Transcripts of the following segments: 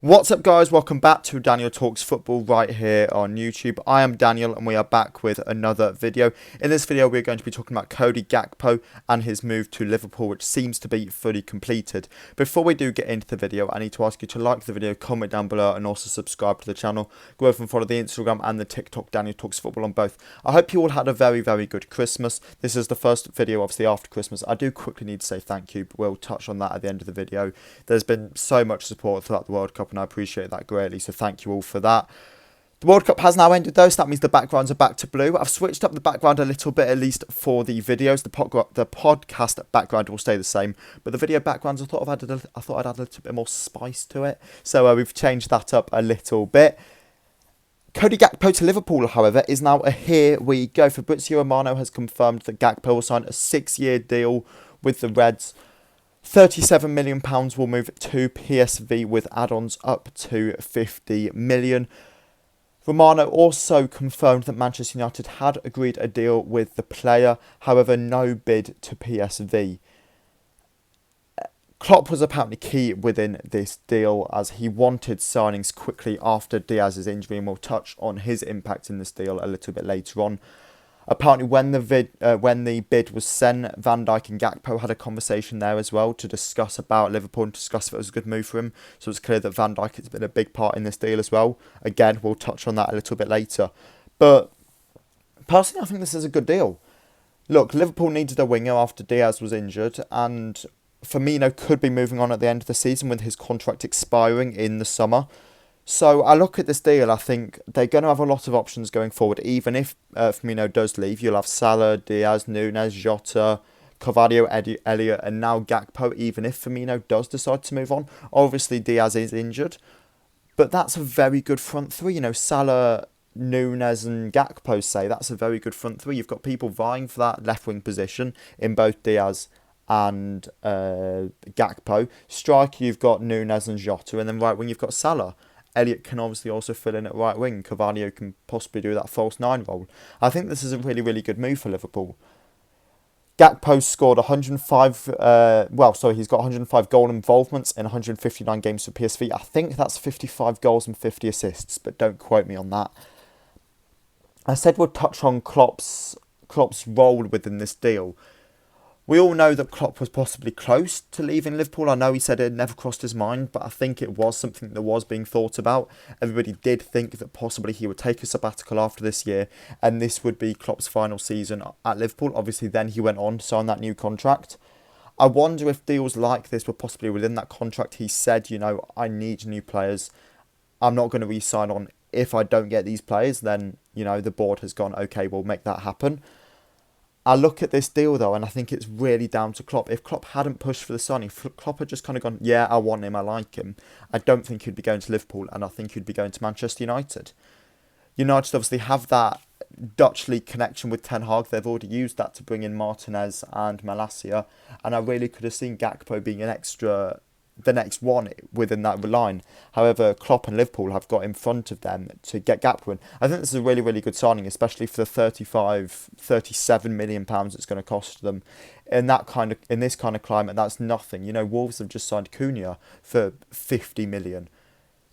What's up, guys? Welcome back to Daniel Talks Football right here on YouTube. I am Daniel and we are back with another video. In this video we're going to be talking about Cody GAKPO and his move to Liverpool, which seems to be fully completed. Before we do get into the video, I need to ask you to like the video, comment down below and also subscribe to the channel. Go over and follow the Instagram and the TikTok Daniel Talks Football on both. I hope you all had a very good Christmas. This is the first video obviously after Christmas. I do quickly need to say thank you, but we'll touch on that at the end of the video. There's been so much support throughout the World Cup and I appreciate that greatly, so thank you all for that. The World Cup has now ended though, so that means the backgrounds are back to blue. I've switched up the background a little bit, at least for the videos. The podcast background will stay the same, but the video backgrounds I thought I'd add a little bit more spice to it, so we've changed that up a little bit. Cody GAKPO to Liverpool, however, is now a here we go. Fabrizio Romano has confirmed that GAKPO will sign a 6-year deal with the Reds. £37 million will move to PSV with add-ons up to £50 million. Romano also confirmed that Manchester United had agreed a deal with the player, however no bid to PSV. Klopp was apparently key within this deal as he wanted signings quickly after Diaz's injury, and we'll touch on his impact in this deal a little bit later on. Apparently, when the bid was sent, Van Dijk and GAKPO had a conversation there as well to discuss about Liverpool and discuss if it was a good move for him. So it's clear that Van Dijk has been a big part in this deal as well. Again, we'll touch on that a little bit later. But personally, I think this is a good deal. Look, Liverpool needed a winger after Diaz was injured, and Firmino could be moving on at the end of the season with his contract expiring in the summer. So I look at this deal, I think they're going to have a lot of options going forward. Even if Firmino does leave, you'll have Salah, Diaz, Nunez, Jota, Carvalho, Elliott and now GAKPO, even if Firmino does decide to move on. Obviously Diaz is injured, but that's a very good front three. You know, Salah, Nunez and GAKPO say that's a very good front three. You've got people vying for that left wing position in both Diaz and GAKPO. Striker, you've got Nunez and Jota, and then right wing you've got Salah. Elliott can obviously also fill in at right wing. Carvalho can possibly do that false 9 role. I think this is a really good move for Liverpool. GAKPO scored 105, he's got 105 goal involvements in 159 games for PSV. I think that's 55 goals and 50 assists, but don't quote me on that. I said we'll touch on Klopp's role within this deal. We all know that Klopp was possibly close to leaving Liverpool. I know he said it never crossed his mind, but I think it was something that was being thought about. Everybody did think that possibly he would take a sabbatical after this year, and this would be Klopp's final season at Liverpool. Obviously, then he went on to sign that new contract. I wonder if deals like this were possibly within that contract. He said, you know, I need new players. I'm not going to re-sign on. If I don't get these players, then, you know, the board has gone, okay, we'll make that happen. I look at this deal though, and I think it's really down to Klopp. If Klopp hadn't pushed for the signing, if Klopp had just kind of gone, yeah, I want him, I like him, I don't think he'd be going to Liverpool, and I think he'd be going to Manchester United. United obviously have that Dutch league connection with Ten Hag. They've already used that to bring in Martinez and Malacia, and I really could have seen GAKPO being the next one within that line. However, Klopp and Liverpool have got in front of them to get GAKPO in. I think this is a really good signing, especially for the £37 million it's going to cost them. In this kind of climate, that's nothing. You know, Wolves have just signed Cunha for 50 million.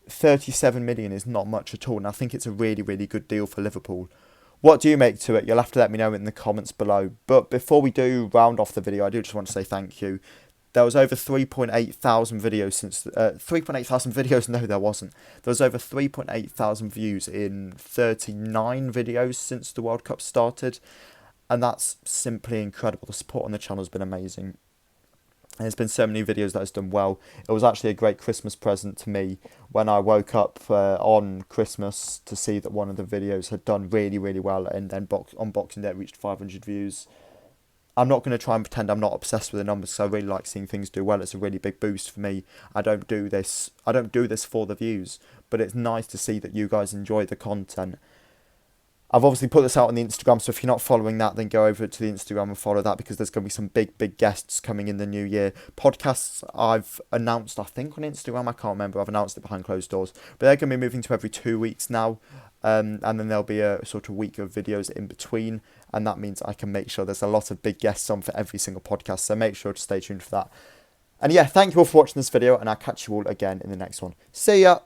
37 million is not much at all, and I think it's a really good deal for Liverpool. What do you make to it? You'll have to let me know in the comments below. But before we do round off the video, I do just want to say thank you. There was over 3.8 thousand videos since... 3.8 thousand videos? No, there wasn't. There was over 3.8 thousand views in 39 videos since the World Cup started. And that's simply incredible. The support on the channel has been amazing. And there's been so many videos that has done well. It was actually a great Christmas present to me when I woke up on Christmas to see that one of the videos had done really well. And then on Boxing Day it reached 500 views. I'm not going to try and pretend I'm not obsessed with the numbers, because I really like seeing things do well. It's a really big boost for me. I don't do this for the views, but it's nice to see that you guys enjoy the content. I've obviously put this out on the Instagram, so if you're not following that, then go over to the Instagram and follow that, because there's going to be some big guests coming in the new year. Podcasts I've announced, I think on Instagram, I can't remember, I've announced it behind closed doors, but they're going to be moving to every 2 weeks now. And then there'll be a sort of week of videos in between, and that means I can make sure there's a lot of big guests on for every single podcast, so make sure to stay tuned for that. And yeah, thank you all for watching this video, and I'll catch you all again in the next one. See ya!